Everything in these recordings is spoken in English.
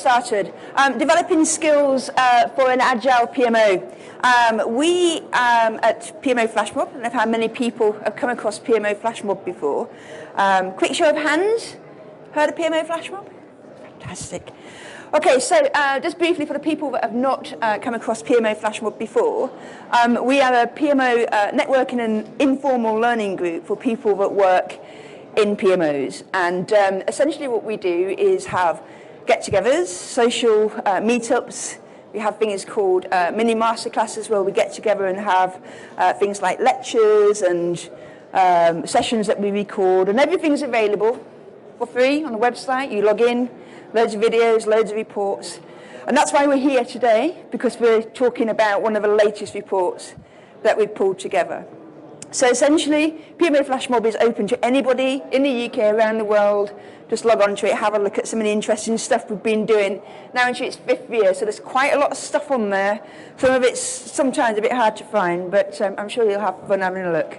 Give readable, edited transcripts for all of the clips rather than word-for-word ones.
started. Developing skills for an Agile PMO. We at PMO Flashmob, I don't know how many people have come across PMO Flashmob before. Quick show of hands. Heard of PMO Flashmob? Fantastic. Okay, so just briefly for the people that have not come across PMO Flashmob before, we are a PMO networking and informal learning group for people that work in PMOs. And essentially what we do is have get-togethers, social meetups. We have things called mini masterclasses where we get together and have things like lectures and sessions that we record, and everything's available for free on the website. You log in, loads of videos, loads of reports. And that's why we're here today, because we're talking about one of the latest reports that we've pulled together. So essentially, PMO Flashmob is open to anybody in the UK, around the world. Just log on to it, have a look at some of the interesting stuff we've been doing now into its 5th year. So there's quite a lot of stuff on there. Some of it's sometimes a bit hard to find, but I'm sure you'll have fun having a look.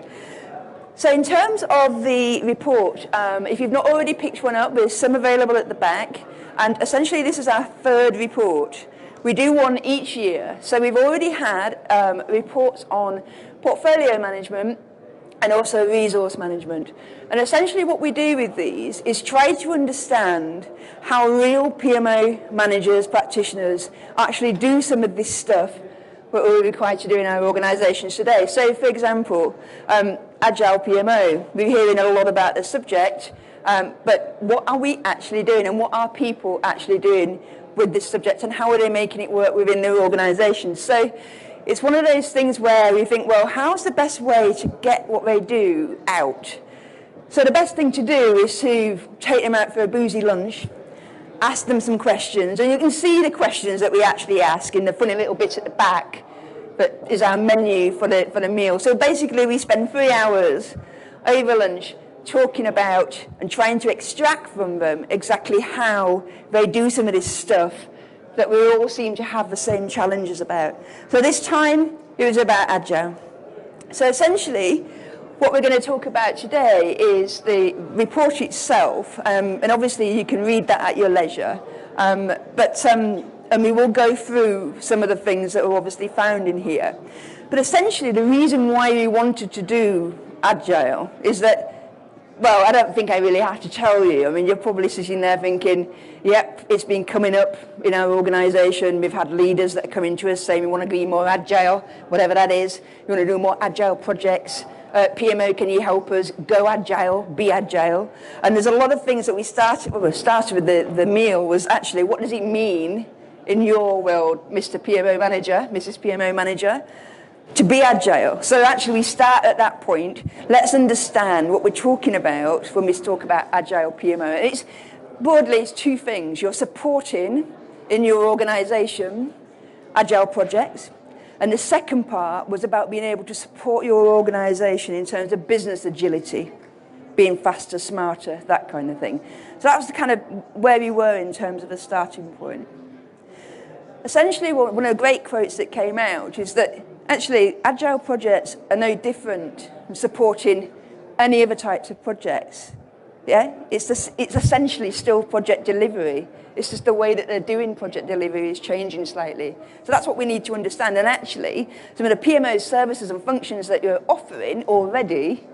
So in terms of the report, if you've not already picked one up, there's some available at the back. And essentially, this is our 3rd report. We do one each year. So we've already had reports on portfolio management and also resource management. And essentially what we do with these is try to understand how real PMO managers, practitioners, actually do some of this stuff that we're required to do in our organisations today. So, for example, Agile PMO, we're hearing a lot about the subject, but what are we actually doing, and what are people actually doing with this subject, and how are they making it work within their organisations? So it's one of those things where we think, well, how's the best way to get what they do out? So the best thing to do is to take them out for a boozy lunch, ask them some questions, and you can see the questions that we actually ask in the funny little bit at the back that is our menu for the meal. So basically we spend 3 hours over lunch talking about and trying to extract from them exactly how they do some of this stuff that we all seem to have the same challenges about. So this time it was about Agile. So essentially what we're going to talk about today is the report itself, and obviously you can read that at your leisure, and we will go through some of the things that are obviously found in here. But essentially the reason why we wanted to do Agile is that, well, I don't think I really have to tell you. I mean, you're probably sitting there thinking, yep, it's been coming up in our organisation. We've had leaders that are coming to us saying we want to be more agile, whatever that is. We want to do more agile projects. PMO, can you help us? Go agile, be agile. And there's a lot of things that we started with the meal was actually, what does it mean in your world, Mr. PMO Manager, Mrs. PMO Manager, to be agile? So actually we start at that point. Let's understand what we're talking about when we talk about Agile PMO. Broadly, it's 2 things. You're supporting in your organisation agile projects. And the second part was about being able to support your organisation in terms of business agility, being faster, smarter, that kind of thing. So that was the kind of where we were in terms of a starting point. Essentially, one of the great quotes that came out is that actually agile projects are no different from supporting any other types of projects. Yeah, it's essentially still project delivery. It's just the way that they're doing project delivery is changing slightly. So that's what we need to understand. And actually, some of the PMO services and functions that you're offering already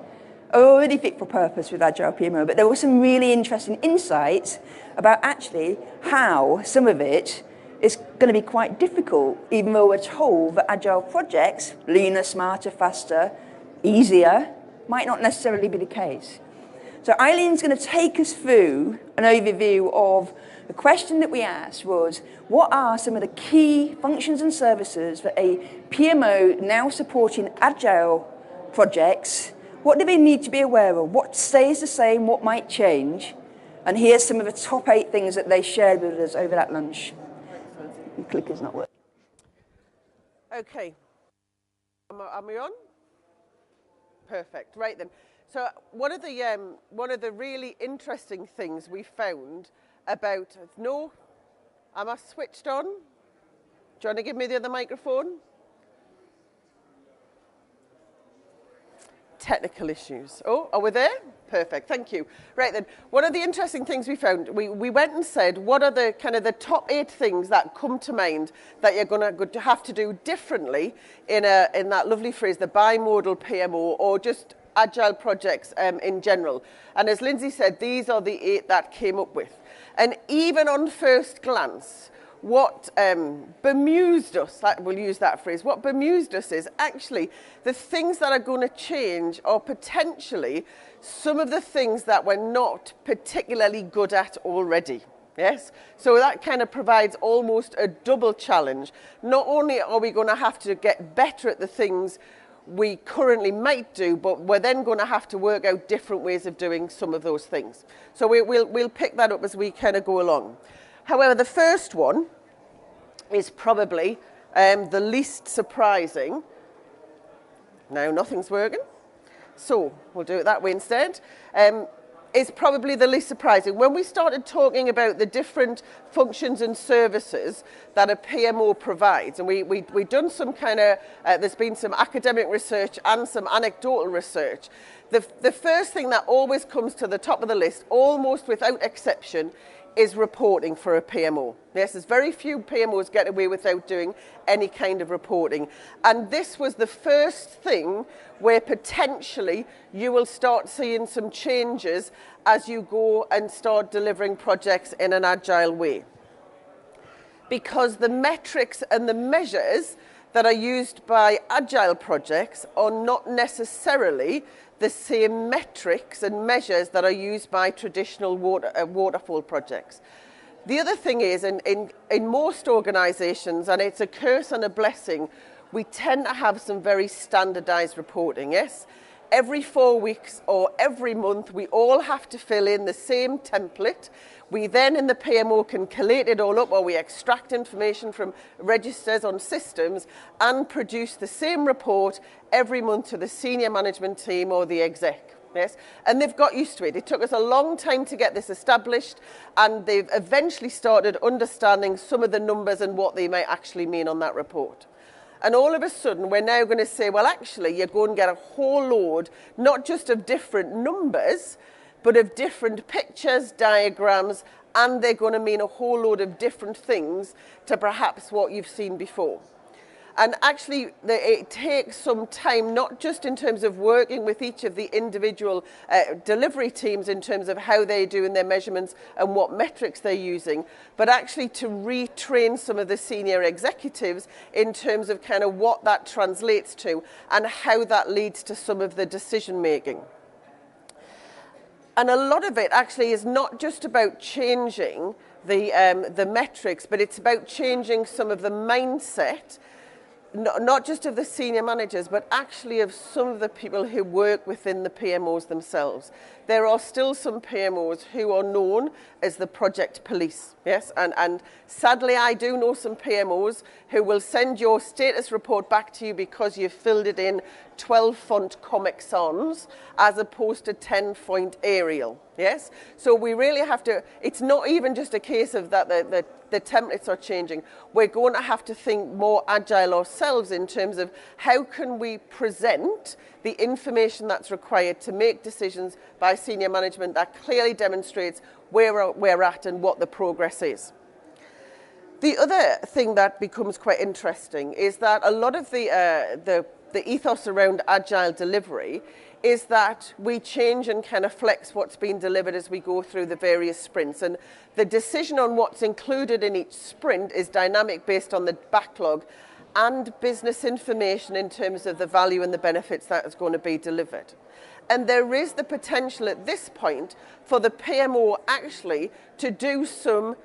are already fit for purpose with Agile PMO. But there were some really interesting insights about actually how some of it is going to be quite difficult, even though we're told that Agile projects, leaner, smarter, faster, easier, might not necessarily be the case. So Eileen's going to take us through an overview of the question that we asked was, what are some of the key functions and services for a PMO now supporting Agile projects? What do they need to be aware of? What stays the same? What might change? And here's some of the top 8 things that they shared with us over that lunch. The clicker's not working. Okay. Are we on? Perfect. Right then. So one of the really interesting things we found about am I switched on? Do you want to give me the other microphone? technical issues. Oh, are we there? Perfect, thank you. Right then, one of the interesting things we found, we went and said, what are the kind of the top 8 things that come to mind that you're going to have to do differently in that lovely phrase, the bimodal PMO, or just agile projects in general. And as Lindsay said, these are the 8 that came up with. And even on first glance, what bemused us, we'll use that phrase, what bemused us is actually the things that are going to change are potentially some of the things that we're not particularly good at already. Yes, so that kind of provides almost a double challenge. Not only are we going to have to get better at the things we currently might do, but we're then going to have to work out different ways of doing some of those things. So we'll pick that up as we kind of go along. However, the first one is probably the least surprising. Now nothing's working, so we'll do it that way instead. Is probably the least surprising. When we started talking about the different functions and services that a PMO provides, and we've done some kind of, there's been some academic research and some anecdotal research, the first thing that always comes to the top of the list, almost without exception, is reporting for a PMO. Yes, there's very few PMOs get away without doing any kind of reporting. And this was the first thing where potentially you will start seeing some changes as you go and start delivering projects in an agile way. Because the metrics and the measures that are used by agile projects are not necessarily the same metrics and measures that are used by traditional waterfall projects. The other thing is, in most organizations, and it's a curse and a blessing, we tend to have some very standardized reporting, yes? Every 4 weeks or every month, we all have to fill in the same template. We then in the PMO can collate it all up, or we extract information from registers on systems and produce the same report every month to the senior management team or the exec. Yes? And they've got used to it. It took us a long time to get this established, and they've eventually started understanding some of the numbers and what they might actually mean on that report. And all of a sudden, we're now going to say, well, actually, you're going to get a whole load, not just of different numbers, but of different pictures, diagrams, and they're going to mean a whole load of different things to perhaps what you've seen before. And actually, it takes some time, not just in terms of working with each of the individual delivery teams in terms of how they're doing their measurements and what metrics they're using, but actually to retrain some of the senior executives in terms of kind of what that translates to and how that leads to some of the decision making. And a lot of it actually is not just about changing the metrics, but it's about changing some of the mindset, not just of the senior managers, but actually of some of the people who work within the PMOs themselves. There are still some PMOs who are known as the project police, yes? And sadly, I do know some PMOs who will send your status report back to you because you've filled it in 12-font Comic Sans as opposed to 10-font Arial, yes? So we really have to, it's not even just a case of that the templates are changing. We're going to have to think more agile ourselves in terms of how can we present the information that's required to make decisions by senior management that clearly demonstrates where we're at and what the progress is. The other thing that becomes quite interesting is that a lot of the ethos around agile delivery is that we change and kind of flex what's been delivered as we go through the various sprints. And the decision on what's included in each sprint is dynamic based on the backlog and business information in terms of the value and the benefits that is going to be delivered. And there is the potential at this point for the PMO actually to do some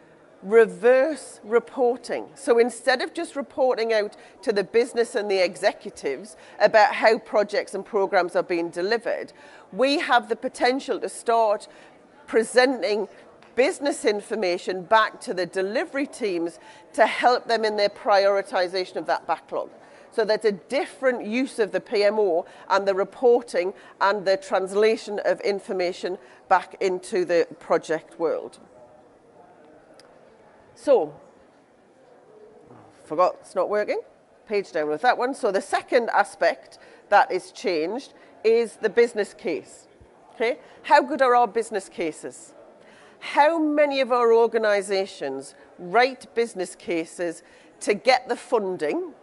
reverse reporting. So instead of just reporting out to the business and the executives about how projects and programs are being delivered, we have the potential to start presenting business information back to the delivery teams to help them in their prioritization of that backlog. So that's a different use of the PMO and the reporting and the translation of information back into the project world. So, forgot it's not working. Page down with that one. So the second aspect that is changed is the business case. Okay? How good are our business cases? How many of our organisations write business cases to get the funding?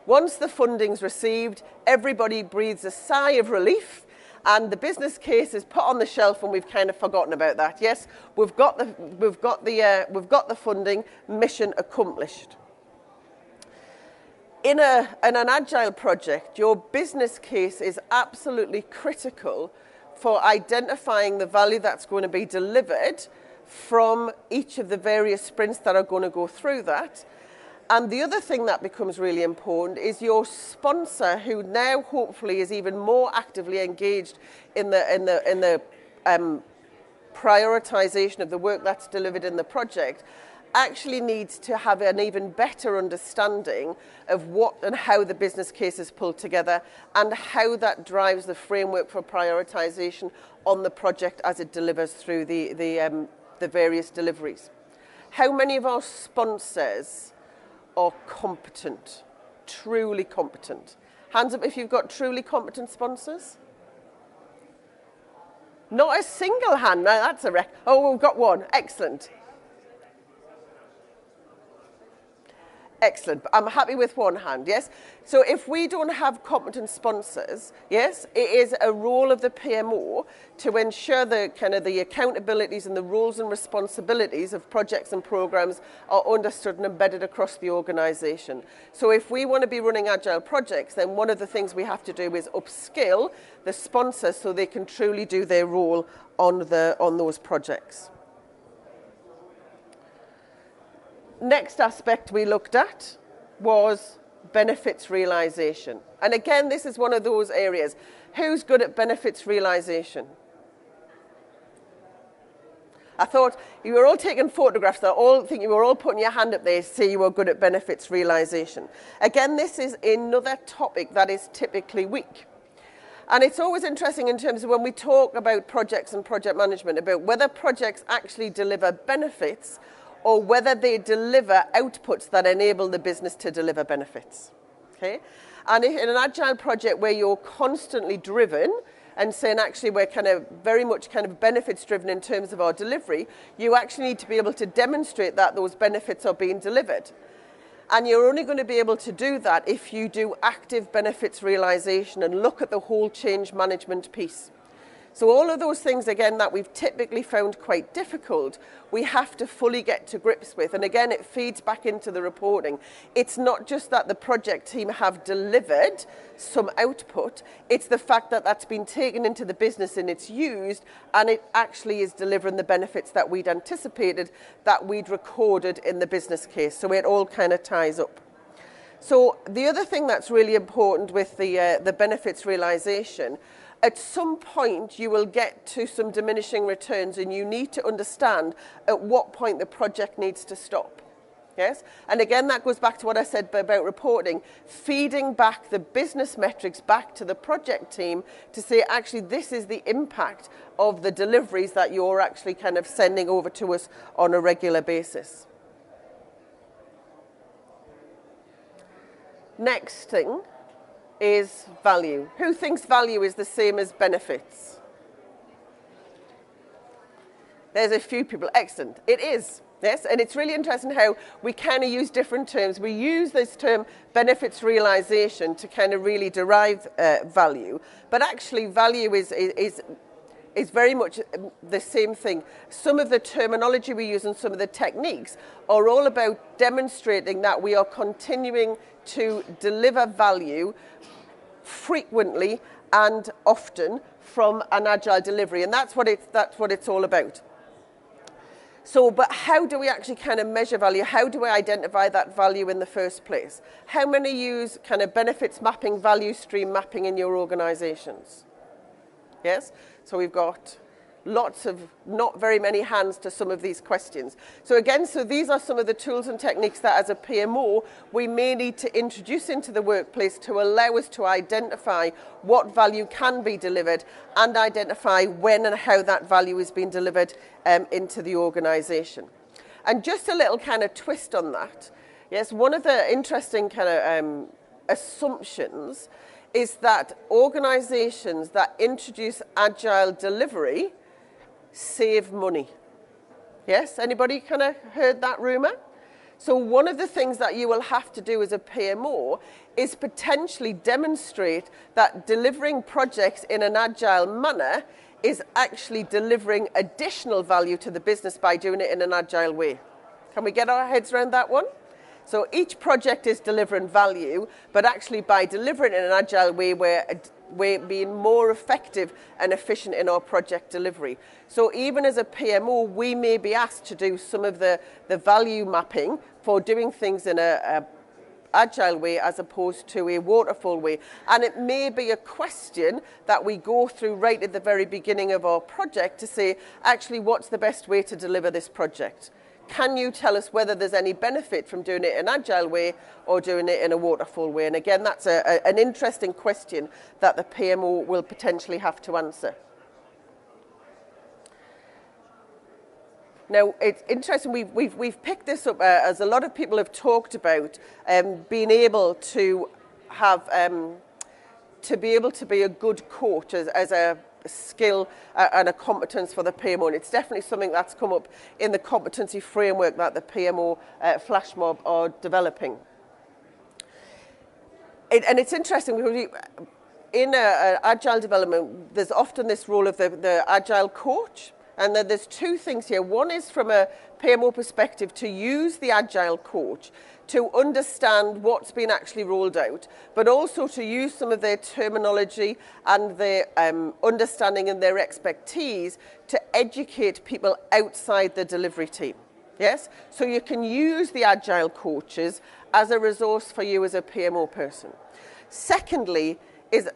Once the funding's received, everybody breathes a sigh of relief, and the business case is put on the shelf, and we've kind of forgotten about that. Yes, we've got the funding, mission accomplished. In an agile project, your business case is absolutely critical for identifying the value that's going to be delivered from each of the various sprints that are going to go through that. And the other thing that becomes really important is your sponsor, who now hopefully is even more actively engaged in the prioritization of the work that's delivered in the project, actually needs to have an even better understanding of what and how the business case is pulled together and how that drives the framework for prioritization on the project as it delivers through the various deliveries. How many of our sponsors are competent, truly competent? Hands up if you've got truly competent sponsors. Not a single hand. No, that's a wreck. Oh, we've got one. Excellent. Excellent. I'm happy with one hand, yes? So if we don't have competent sponsors, yes, it is a role of the PMO to ensure the kind of the accountabilities and the roles and responsibilities of projects and programs are understood and embedded across the organization. So if we want to be running agile projects, then one of the things we have to do is upskill the sponsors so they can truly do their role on those projects. Next aspect we looked at was benefits realization. And again, this is one of those areas. Who's good at benefits realization? I thought you were all taking photographs. I think you were all putting your hand up there to say you were good at benefits realization. Again, this is another topic that is typically weak. And it's always interesting in terms of when we talk about projects and project management, about whether projects actually deliver benefits or whether they deliver outputs that enable the business to deliver benefits. Okay? And in an agile project where you're constantly driven and saying actually we're kind of very much kind of benefits driven in terms of our delivery, you actually need to be able to demonstrate that those benefits are being delivered. And you're only going to be able to do that if you do active benefits realization and look at the whole change management piece. So all of those things, again, that we've typically found quite difficult, we have to fully get to grips with. And again, it feeds back into the reporting. It's not just that the project team have delivered some output, it's the fact that that's been taken into the business and it's used, and it actually is delivering the benefits that we'd anticipated, that we'd recorded in the business case. So it all kind of ties up. So the other thing that's really important with the benefits realization, at some point you will get to some diminishing returns and you need to understand at what point the project needs to stop. Yes? And again, that goes back to what I said about reporting, feeding back the business metrics back to the project team to say, actually, this is the impact of the deliveries that you're actually kind of sending over to us on a regular basis. Next thing is value. Who thinks value is the same as benefits? There's a few people. Excellent. It is. Yes, and it's really interesting how we kind of use different terms. We use this term benefits realization to kind of really derive value, but actually value is very much the same thing. Some of the terminology we use and some of the techniques are all about demonstrating that we are continuing to deliver value frequently and often from an agile delivery, and that's what it's all about. So, but how do we actually kind of measure value? How do we identify that value in the first place? How many use kind of benefits mapping, value stream mapping in your organizations? Yes? So we've got lots of, not very many hands to some of these questions. So again, so these are some of the tools and techniques that as a PMO, we may need to introduce into the workplace to allow us to identify what value can be delivered and identify when and how that value is being delivered into the organization. And just a little kind of twist on that. Yes, one of the interesting kind of assumptions is that organizations that introduce agile delivery save money. Yes, anybody kind of heard that rumor? So one of the things that you will have to do as a PMO is potentially demonstrate that delivering projects in an agile manner is actually delivering additional value to the business by doing it in an agile way. Can we get our heads around that one? So each project is delivering value, but actually by delivering it in an agile way, we're being more effective and efficient in our project delivery. So even as a PMO, we may be asked to do some of the value mapping for doing things in a agile way as opposed to a waterfall way. And it may be a question that we go through right at the very beginning of our project to say, actually, what's the best way to deliver this project? Can you tell us whether there's any benefit from doing it in an agile way or doing it in a waterfall way? And again, that's an interesting question that the PMO will potentially have to answer. Now, it's interesting, we've picked this up as a lot of people have talked about being able to have, to be able to be a good coach as a skill and a competence for the PMO. And it's definitely something that's come up in the competency framework that the PMO Flashmob are developing. And it's interesting because in agile development, there's often this role of the agile coach. And then there's two things here. One is from a PMO perspective to use the agile coach to understand what's been actually rolled out, but also to use some of their terminology and their understanding and their expertise to educate people outside the delivery team. Yes? So you can use the agile coaches as a resource for you as a PMO person. Secondly, is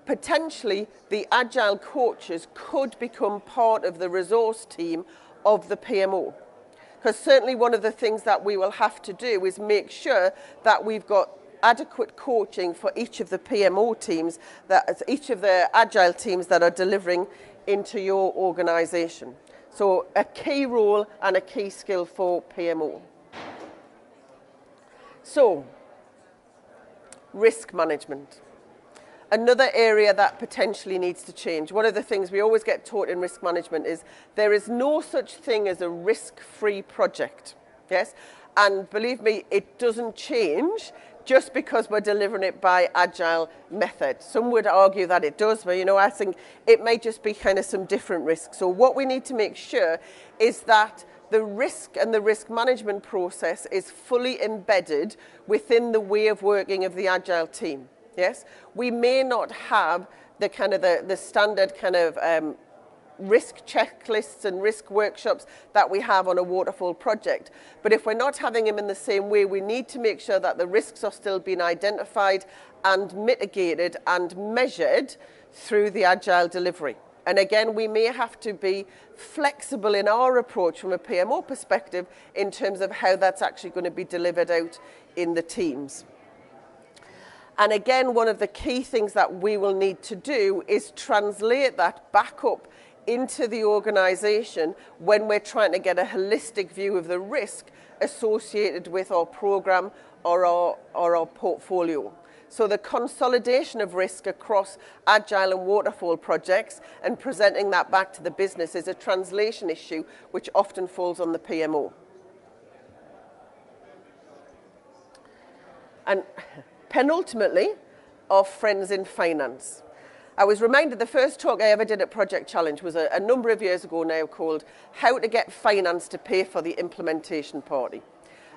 potentially the agile coaches could become part of the resource team of the PMO. Because certainly one of the things that we will have to do is make sure that we've got adequate coaching for each of the PMO teams, each of the agile teams that are delivering into your organization. So a key role and a key skill for PMO. So, risk management. Another area that potentially needs to change. One of the things we always get taught in risk management is there is no such thing as a risk-free project. Yes? And believe me, it doesn't change just because we're delivering it by agile method. Some would argue that it does, but I think it may just be kind of some different risks. So what we need to make sure is that the risk and the risk management process is fully embedded within the way of working of the agile team. Yes, we may not have the kind of the standard kind of risk checklists and risk workshops that we have on a waterfall project. But if we're not having them in the same way, we need to make sure that the risks are still being identified and mitigated and measured through the agile delivery. And again, we may have to be flexible in our approach from a PMO perspective in terms of how that's actually going to be delivered out in the teams. And again, one of the key things that we will need to do is translate that back up into the organization when we're trying to get a holistic view of the risk associated with our program or our portfolio. So the consolidation of risk across agile and waterfall projects and presenting that back to the business is a translation issue which often falls on the PMO. And penultimately, our friends in finance. I was reminded the first talk I ever did at Project Challenge was a number of years ago now called How to Get Finance to Pay for the Implementation Party.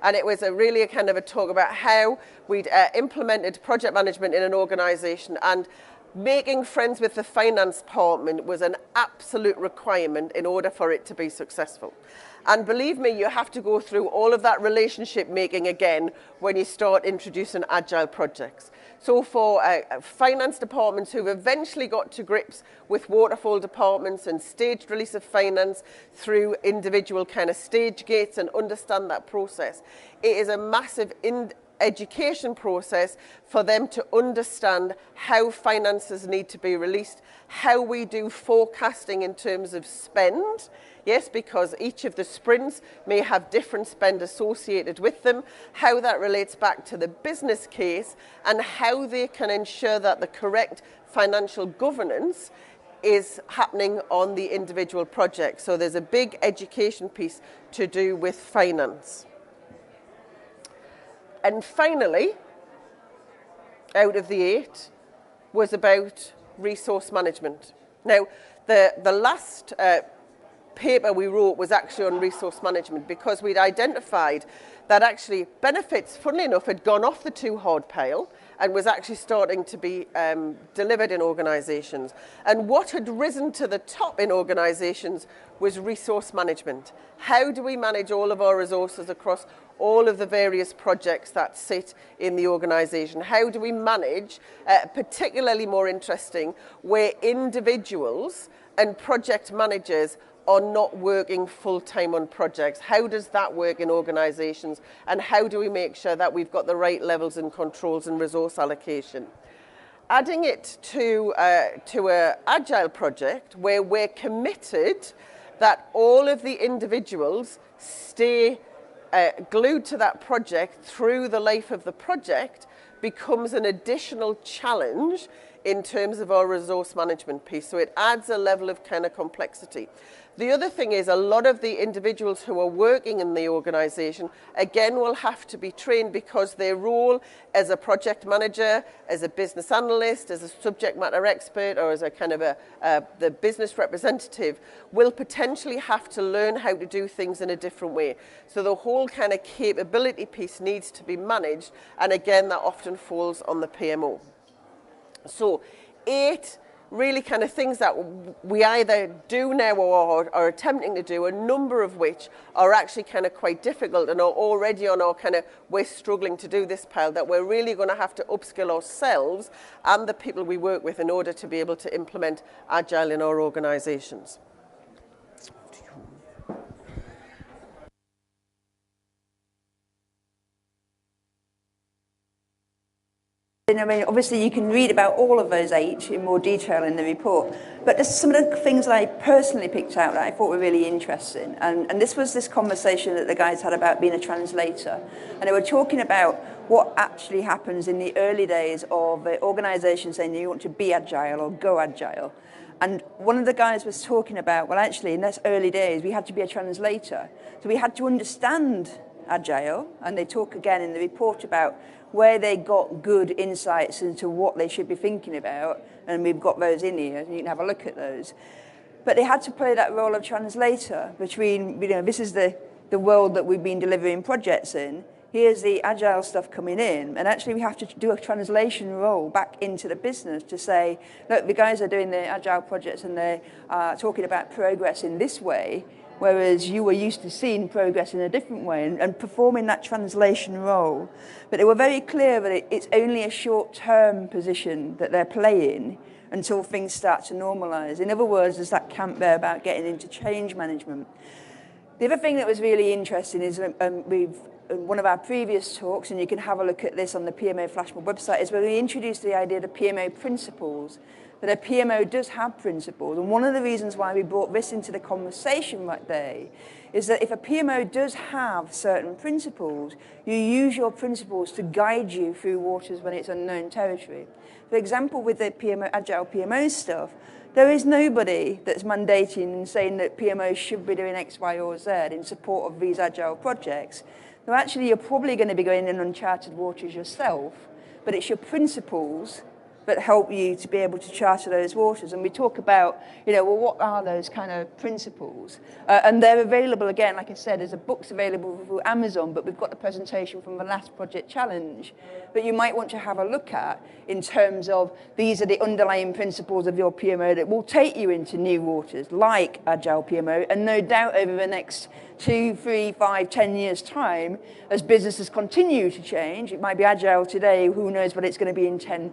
And it was really a kind of a talk about how we'd implemented project management in an organization, and making friends with the finance department was an absolute requirement in order for it to be successful. And believe me, you have to go through all of that relationship making again when you start introducing agile projects. So for finance departments who've eventually got to grips with waterfall departments and staged release of finance through individual kind of stage gates and understand that process, it is a massive education process for them to understand how finances need to be released, how we do forecasting in terms of spend. Yes, because each of the sprints may have different spend associated with them, how that relates back to the business case, and how they can ensure that the correct financial governance is happening on the individual project. So there's a big education piece to do with finance. And finally, out of the 8, was about resource management. Now, the last paper we wrote was actually on resource management, because we'd identified that actually benefits, funnily enough, had gone off the too hard pile and was actually starting to be delivered in organisations. And what had risen to the top in organisations was resource management. How do we manage all of our resources across all of the various projects that sit in the organisation? How do we manage, particularly more interesting, where individuals and project managers are not working full-time on projects? How does that work in organisations, and how do we make sure that we've got the right levels and controls and resource allocation? Adding it to an Agile project where we're committed that all of the individuals stay glued to that project through the life of the project becomes an additional challenge in terms of our resource management piece. So it adds a level of kind of complexity. The other thing is, a lot of the individuals who are working in the organisation, again, will have to be trained, because their role as a project manager, as a business analyst, as a subject matter expert, or as a kind of the business representative, will potentially have to learn how to do things in a different way. So the whole kind of capability piece needs to be managed, and again, that often falls on the PMO. So 8 really kind of things that we either do now or are attempting to do, a number of which are actually kind of quite difficult and are already on our kind of we're struggling to do this pile, that we're really going to have to upskill ourselves and the people we work with in order to be able to implement Agile in our organisations. I mean, obviously you can read about all of those 8 in more detail in the report, but there's some of the things that I personally picked out that I thought were really interesting, and this was this conversation that the guys had about being a translator, and they were talking about what actually happens in the early days of an organisation saying you want to be Agile or go Agile. And one of the guys was talking about, well, actually in those early days we had to be a translator, so we had to understand Agile, and they talk again in the report about where they got good insights into what they should be thinking about, and we've got those in here, and you can have a look at those. But they had to play that role of translator between, this is the world that we've been delivering projects in, here's the Agile stuff coming in, and actually we have to do a translation role back into the business to say, look, the guys are doing the Agile projects and they're talking about progress in this way, whereas you were used to seeing progress in a different way, and performing that translation role. But they were very clear that it's only a short-term position that they're playing until things start to normalise. In other words, there's that camp there about getting into change management. The other thing that was really interesting is one of our previous talks, and you can have a look at this on the PMO Flashmob website, is where we introduced the idea of the PMO principles, that a PMO does have principles. And one of the reasons why we brought this into the conversation right there is that if a PMO does have certain principles, you use your principles to guide you through waters when it's unknown territory. For example, with the PMO, Agile PMO stuff, there is nobody that's mandating and saying that PMOs should be doing X, Y, or Z in support of these Agile projects. So actually, you're probably going to be going in uncharted waters yourself, but it's your principles that help you to be able to charter those waters. And we talk about, well, what are those kind of principles? And they're available, again, like I said, there's books available through Amazon, but we've got the presentation from the last Project Challenge that you might want to have a look at in terms of these are the underlying principles of your PMO that will take you into new waters, like Agile PMO, and no doubt over the next 2, 3, 5, 10 years' time, as businesses continue to change, it might be Agile today, who knows what it's going to be in 10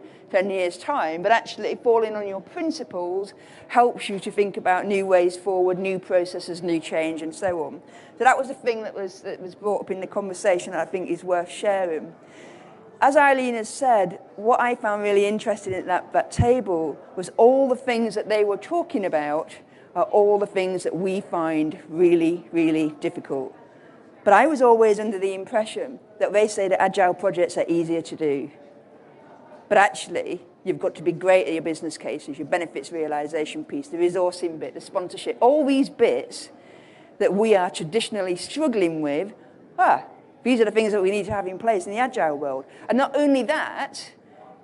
years' time, but actually falling on your principles helps you to think about new ways forward, new processes, new change, and so on. So that was the thing that was brought up in the conversation that I think is worth sharing. as Eileen has said, what I found really interesting at that table was all the things that they were talking about are all the things that we find really, really difficult. But I was always under the impression that they say that agile projects are easier to do. But actually, you've got to be great at your business cases, your benefits realization piece, the resourcing bit, the sponsorship, all these bits that we are traditionally struggling with. These are the things that we need to have in place in the agile world. And not only that,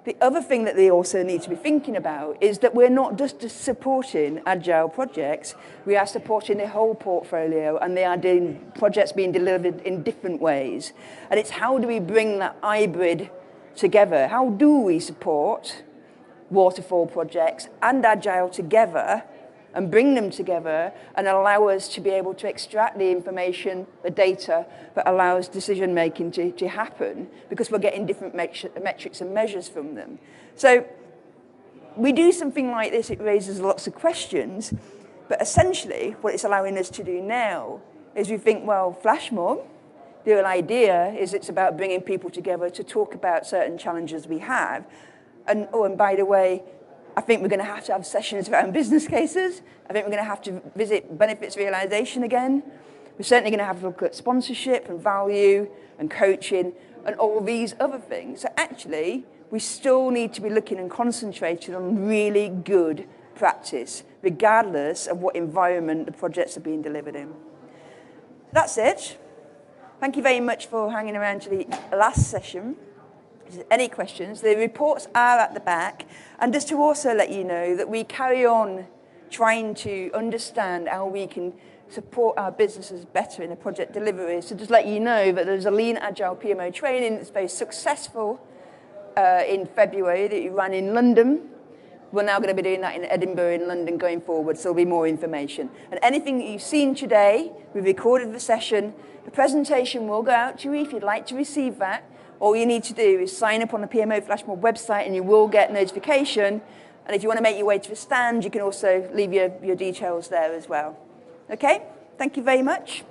the other thing that they also need to be thinking about is that we're not just supporting agile projects, we are supporting the whole portfolio, and they are doing projects being delivered in different ways. And it's how do we bring that hybrid together? How do we support waterfall projects and agile together and bring them together and allow us to be able to extract the information, the data that allows decision making to happen, because we're getting different metrics and measures from them. So we do something like this, it raises lots of questions, but essentially what it's allowing us to do now is we think, well, Flashmob, the whole idea is it's about bringing people together to talk about certain challenges we have. And by the way, I think we're going to have sessions around business cases. I think we're going to have to visit benefits realization again. We're certainly going to have to look at sponsorship and value and coaching and all these other things. So actually, we still need to be looking and concentrating on really good practice, regardless of what environment the projects are being delivered in. That's it. Thank you very much for hanging around to the last session. Any questions? The reports are at the back. And just to also let you know that we carry on trying to understand how we can support our businesses better in a project delivery. So just let you know that there's a Lean Agile PMO training that's very successful in February that you ran in London. We're now going to be doing that in Edinburgh and London going forward, so there'll be more information. And anything that you've seen today, we recorded the session. The presentation will go out to you if you'd like to receive that. All you need to do is sign up on the PMO Flashmob website and you will get notification. And if you want to make your way to the stand, you can also leave your details there as well. Okay? Thank you very much.